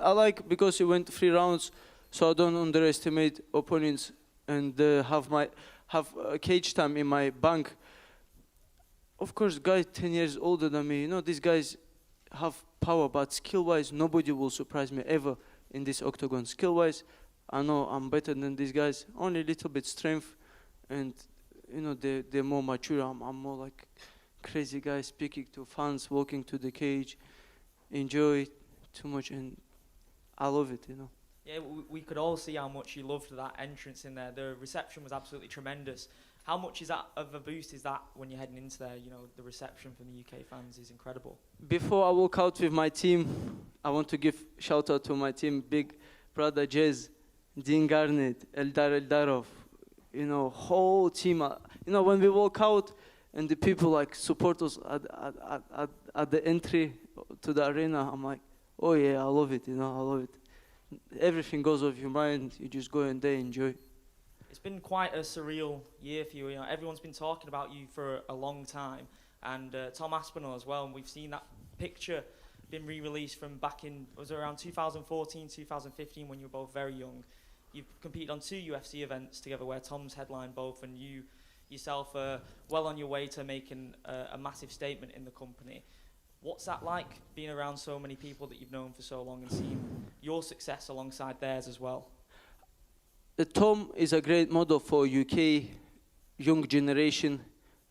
I like because he went 3 rounds, so I don't underestimate opponents and have cage time in my bank. Of course, guys 10 years older than me, you know, these guys have power, but skill-wise, nobody will surprise me ever in this octagon. Skill-wise, I know I'm better than these guys. Only a little bit strength, and you know they're more mature. I'm more like crazy guy, speaking to fans, walking to the cage, enjoy too much, and I love it, you know. Yeah, we could all see how much you loved that entrance in there. The reception was absolutely tremendous. How much is that of a boost is that when you're heading into there? You know, the reception from the UK fans is incredible. Before I walk out with my team, I want to give shout out to my team, big brother Jez, Dean Garnett, Eldar Eldarov, you know, whole team. You know, when we walk out and the people like support us at the entry to the arena, I'm like, oh yeah, I love it, you know, I love it. Everything goes off your mind, you just go and they enjoy. It's been quite a surreal year for you. You know, everyone's been talking about you for a long time, and Tom Aspinall as well. And we've seen that picture been re-released from back in, was it around 2014, 2015, when you were both very young. You've competed on 2 UFC events together where Tom's headlined both, and you yourself are well on your way to making a massive statement in the company. What's that like, being around so many people that you've known for so long and seeing your success alongside theirs as well? Tom is a great model for UK young generation.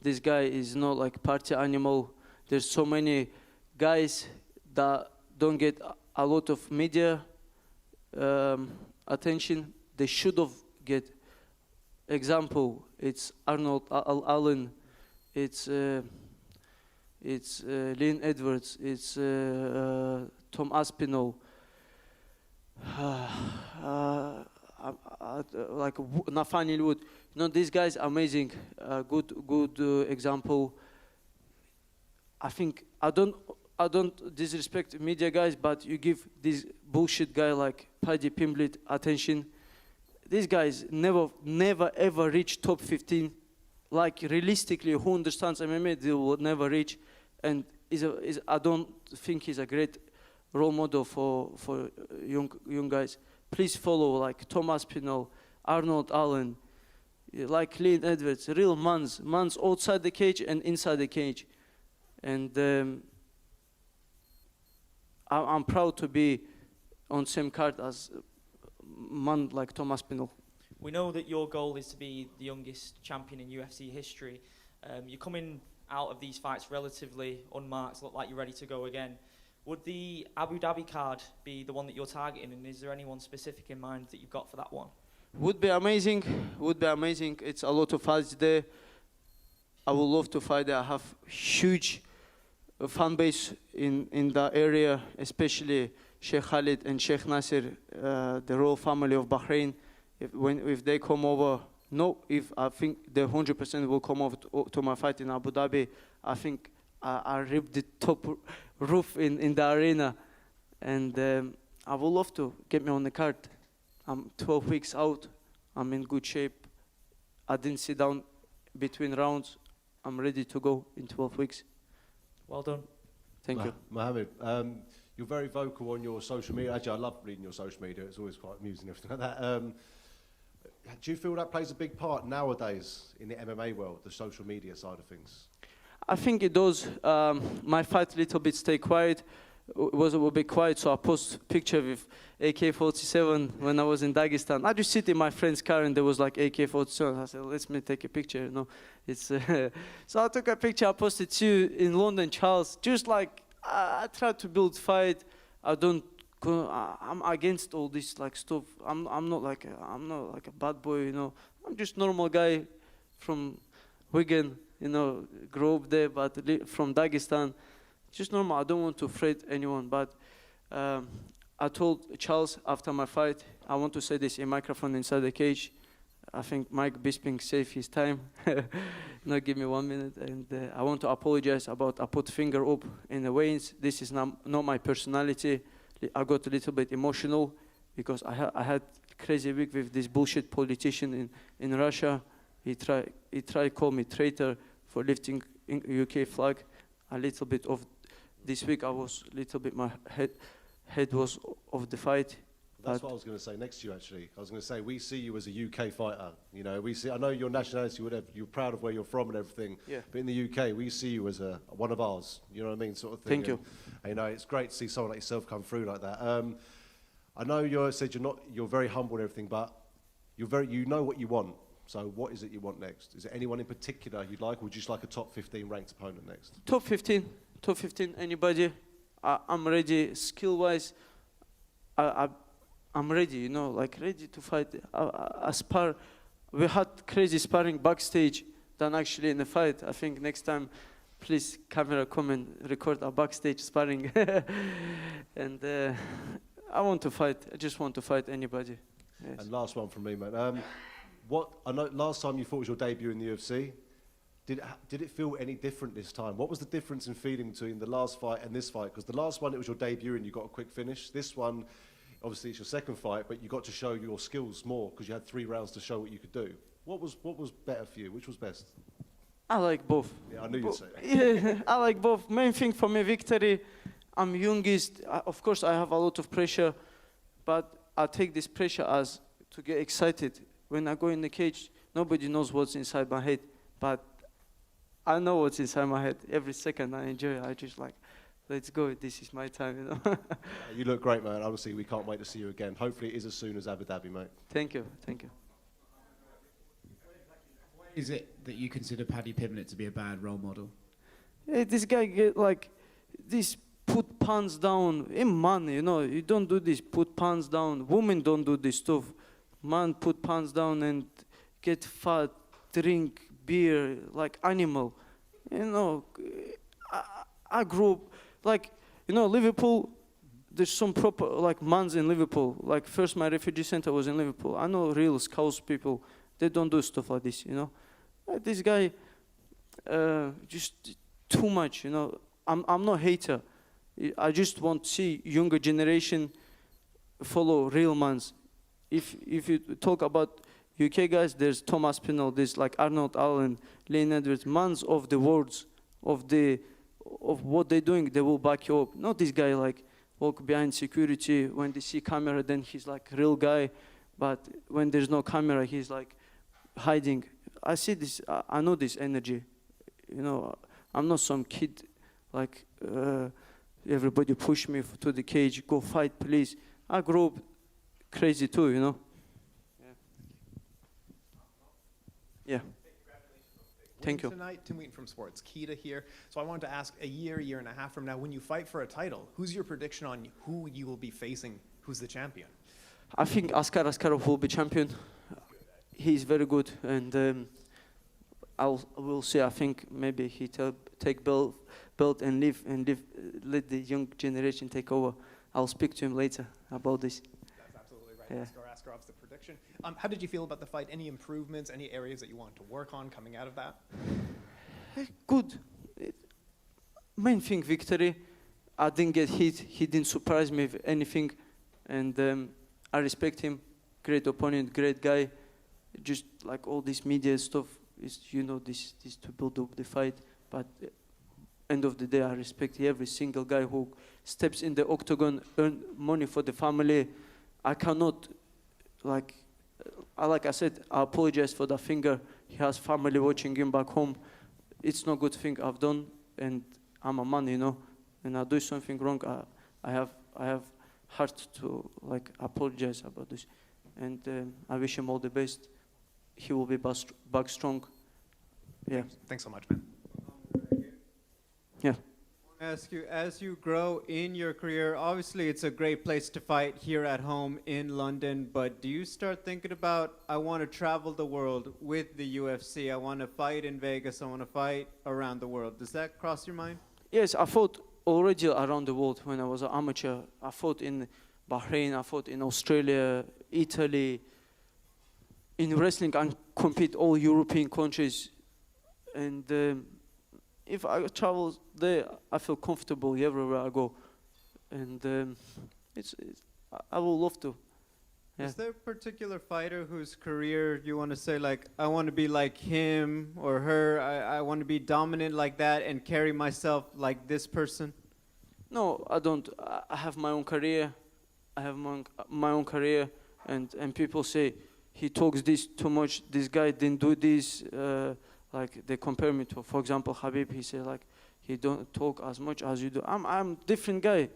This guy is not like party animal. There's so many guys that don't get a lot of media attention. They should have get. Example, it's Arnold Allen, it's Leon Edwards, it's Tom Aspinall, like Nathaniel Wood. You know, these guys are amazing. Good example. I think I don't disrespect media guys, but you give this bullshit guy like Paddy Pimblett attention. These guys never ever reach top 15. Like realistically, who understands MMA, they will never reach. And I don't think he's a great role model for young guys. Please follow like Tom Aspinall, Arnold Allen, like Leon Edwards, real mans outside the cage and inside the cage. And I'm proud to be on same card as man like Tom Aspinall. We know that your goal is to be the youngest champion in UFC history. You're coming out of these fights relatively unmarked, look like you're ready to go again. Would the Abu Dhabi card be the one that you're targeting, and is there anyone specific in mind that you've got for that one? Would be amazing. It's a lot of fights there. I would love to fight there. I have huge fan base in the area, especially Sheikh Khalid and Sheikh Nasser, the royal family of Bahrain. If they come over, I think they 100% will come over to my fight in Abu Dhabi. I think I ripped the top roof in the arena, and I would love to get me on the card. I'm 12 weeks out. I'm in good shape. I didn't sit down between rounds. I'm ready to go in 12 weeks. Well done. Thank you. Mohammed, you're very vocal on your social media. Actually, I love reading your social media. It's always quite amusing, everything like that. Do you feel that plays a big part nowadays in the MMA world, the social media side of things? I think it does. My fight a little bit stay quiet. It was a little bit quiet, so I post picture with AK-47 when I was in Dagestan. I just sit in my friend's car and there was like AK-47. I said, let me take a picture, you know. It's so I took a picture, I posted too in London, Charles. Just like I try to build fight. I'm against all this like stuff. I'm not like a bad boy, you know. I'm just normal guy from Wigan, you know, grew up there, but from Dagestan. Just normal. I don't want to threat anyone, but I told Charles after my fight, I want to say this in microphone inside the cage. I think Mike Bisping saved his time. Now give me 1 minute, and I want to apologize about I put finger up in the veins. This is not my personality. I got a little bit emotional because I had crazy week with this bullshit politician in Russia. He tried to call me traitor for lifting UK flag. A little bit of this week I was a little bit my head head was of the fight. That's what I was going to say next to you, actually. I was going to say, we see you as a UK fighter. You know, I know your nationality, whatever, you're proud of where you're from and everything. Yeah. But in the UK, we see you as one of ours. You know what I mean, sort of thing. Thank you. And, you know, it's great to see someone like yourself come through like that. I know you're very humble and everything, but you know what you want. So what is it you want next? Is there anyone in particular you'd like, or would you just like a top 15 ranked opponent next? Top 15, anybody. I'm ready, skill-wise. I'm ready, you know, like ready to fight. I spar. We had crazy sparring backstage than actually in the fight. I think next time, please, camera, come and record our backstage sparring. And I want to fight. I just want to fight anybody. Yes. And last one from me, man. I know last time you fought was your debut in the UFC. Did it feel any different this time? What was the difference in feeling between the last fight and this fight? Because the last one, it was your debut and you got a quick finish. This one, obviously it's your second fight, but you got to show your skills more because you had 3 rounds to show what you could do. What was better for you? Which was best? I like both. Yeah, I knew you'd say that. Yeah, I like both. Main thing for me, victory. I'm youngest. Of course, I have a lot of pressure, but I take this pressure as to get excited. When I go in the cage, nobody knows what's inside my head, but I know what's inside my head. Every second I enjoy it. I just like, let's go. This is my time, you know. You look great, man. Honestly, we can't wait to see you again. Hopefully it is as soon as Abu Dhabi, mate. Thank you. Thank you. Is it that you consider Paddy Pimblett to be a bad role model? Hey, this guy get like, this put pants down. In man, you know, you don't do this, put pants down. Women don't do this stuff. Man put pants down and get fat, drink beer like animal. You know, I grew up, like, you know, Liverpool, there's some proper, like, mans in Liverpool. Like, first my refugee center was in Liverpool. I know real Scouse people, they don't do stuff like this, you know. This guy, just too much, you know. I'm not a hater. I just want to see younger generation follow real mans. If you talk about UK guys, there's Thomas Pinell, there's like Arnold Allen, Lane Edwards, mans of the words, of what they're doing, they will back you up. Not this guy like walk behind security, when they see camera, then he's like real guy, but when there's no camera, he's like hiding. I see this, I know this energy, you know. I'm not some kid like everybody push me to the cage, go fight, please. I grew up crazy too, you know. Yeah. Thank you. Tonight, Tim Wheaton from Sports Kita here. So I wanted to ask, a year and a half from now, when you fight for a title, who's your prediction on who you will be facing? Who's the champion? I think Askar Askarov will be champion. He's very good, and we'll see. I think maybe he take belt and let the young generation take over. I'll speak to him later about this. That's absolutely right. Yeah. Askarov's the prediction. How did you feel about the fight? Any improvements? Any areas that you want to work on coming out of that? Good. Main thing, victory. I didn't get hit. He didn't surprise me with anything, and I respect him. Great opponent, great guy. Just like all this media stuff is, you know, this to build up the fight. But end of the day, I respect every single guy who steps in the octagon, earn money for the family. I cannot, like I said, I apologize for the finger. He has family watching him back home. It's not good thing I've done, and I'm a man, you know. And I do something wrong, I have heart to like apologize about this. And I wish him all the best. He will be back strong. Yeah. Thanks so much, man. Yeah. Ask you, as you grow in your career, obviously it's a great place to fight here at home in London, but do you start thinking about, I want to travel the world with the UFC, I want to fight in Vegas, I want to fight around the world? Does that cross your mind? Yes, I fought already around the world when I was an amateur. I fought in Bahrain, I fought in Australia, Italy. In wrestling, I compete all European countries. And if I travel there, I feel comfortable everywhere I go. And I will love to. Yeah. Is there a particular fighter whose career you want to say, like, I want to be like him or her, I want to be dominant like that and carry myself like this person? No, I don't. I have my own career. I have my own career, and people say he talks this too much. This guy didn't do this. Like they compare me to, for example, Habib. He said like he don't talk as much as you do. I'm different guy.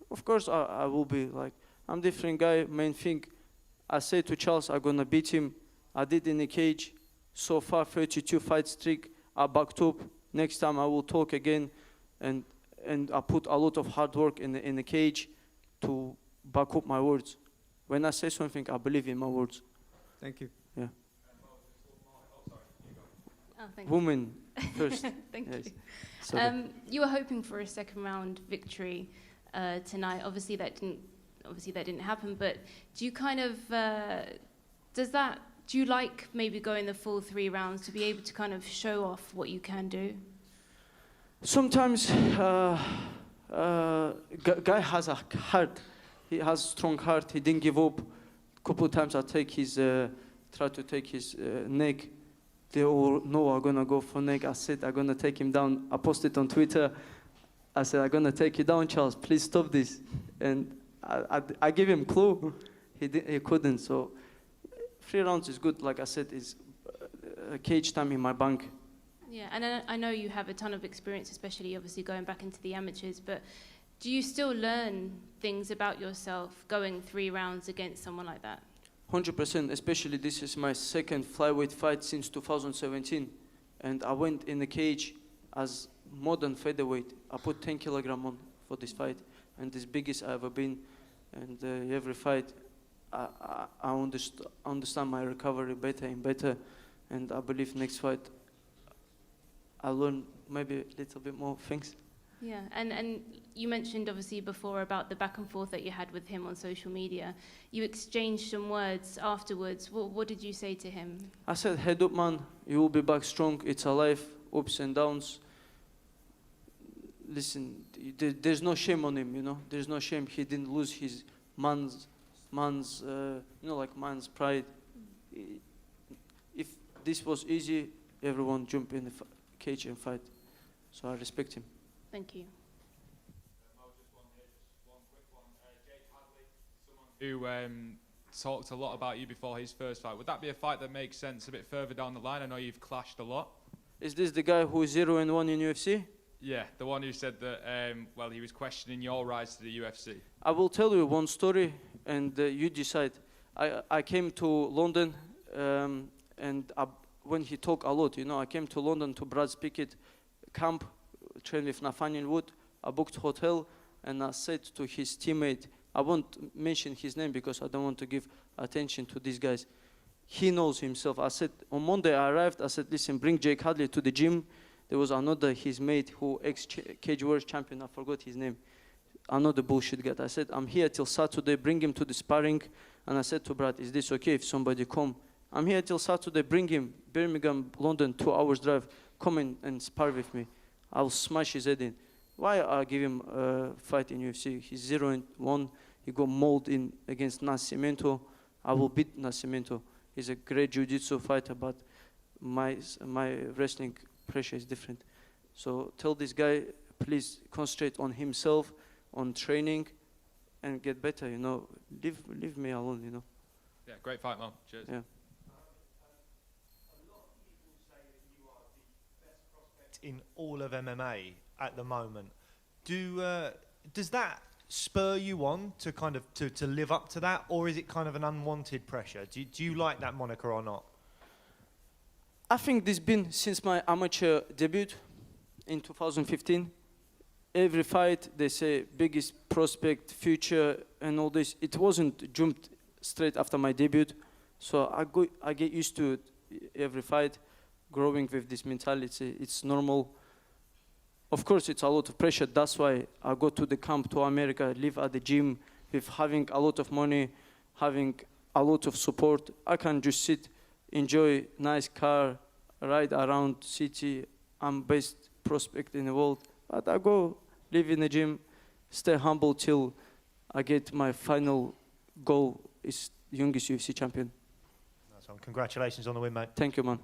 Of course, I will be like I'm different guy. Main thing, I say to Charles, I'm gonna beat him. I did in the cage. So far, 32 fight streak. I backed up. Next time I will talk again, and I put a lot of hard work in the cage to back up my words. When I say something, I believe in my words. Thank you. Yeah. Oh, thank Women first. Thank Yes. you. Sorry. You were hoping for a second round victory tonight. Obviously, that didn't happen. But do you kind of do you like maybe going the full 3 rounds to be able to kind of show off what you can do? Sometimes guy has a heart. He has strong heart. He didn't give up. Couple of times I try to take his neck. They all know I'm gonna go for neck. I said I'm gonna take him down. I posted on Twitter. I said I'm gonna take you down, Charles. Please stop this. And I gave him clue. He couldn't. So 3 rounds is good. Like I said, is cage time in my bank. Yeah, and I know you have a ton of experience, especially obviously going back into the amateurs, but do you still learn things about yourself going 3 rounds against someone like that? 100%, especially this is my second flyweight fight since 2017. And I went in the cage as modern featherweight. I put 10 kilogram on for this fight, and this biggest I ever been. And every fight, I understand my recovery better and better. And I believe next fight, I'll learn maybe a little bit more things. Yeah, and you mentioned obviously before about the back and forth that you had with him on social media. You exchanged some words afterwards. What did you say to him? I said, head up, man. You will be back strong. It's a life, ups and downs. Listen, there's no shame on him, you know. There's no shame. He didn't lose his man's pride. If this was easy, everyone jump in the cage and fight. So I respect him. Thank you. Who talked a lot about you before his first fight. Would that be a fight that makes sense a bit further down the line? I know you've clashed a lot. Is this the guy who is 0-1 in UFC? Yeah, the one who said that, he was questioning your rise to the UFC. I will tell you one story, and you decide. I came to London, when he talked a lot, you know, I came to London to Brad Pickett camp, trained with Nathaniel Wood. I booked hotel, and I said to his teammate, I won't mention his name because I don't want to give attention to these guys. He knows himself. I said, on Monday I arrived, I said, listen, bring Jake Hadley to the gym. There was another, his mate, who ex-Cage Warriors champion, I forgot his name. Another bullshit guy. I said, I'm here till Saturday, bring him to the sparring. And I said to Brad, is this okay if somebody come? I'm here till Saturday, bring him, Birmingham, London, 2 hours drive. Come in and spar with me. I'll smash his head in. Why I give him a fight in UFC? He's 0-1. He got mauled in against Nascimento. I will beat Nascimento. He's a great jiu-jitsu fighter, but my wrestling pressure is different. So tell this guy, please concentrate on himself, on training, and get better. You know, leave me alone. You know. Yeah, great fight, man. Cheers. Yeah. In all of MMA at the moment, does that spur you on to kind of to live up to that, or is it kind of an unwanted pressure? Do you like that moniker or not? I think this been since my amateur debut in 2015. Every fight they say biggest prospect, future, and all this. It wasn't jumped straight after my debut, so I get used to it every fight. Growing with this mentality, it's normal. Of course, it's a lot of pressure. That's why I go to the camp to America, live at the gym, with having a lot of money, having a lot of support. I can just sit, enjoy nice car, ride around city. I'm best prospect in the world. But I go live in the gym, stay humble till I get my final goal is youngest UFC champion. That's on. Congratulations on the win, mate. Thank you, man.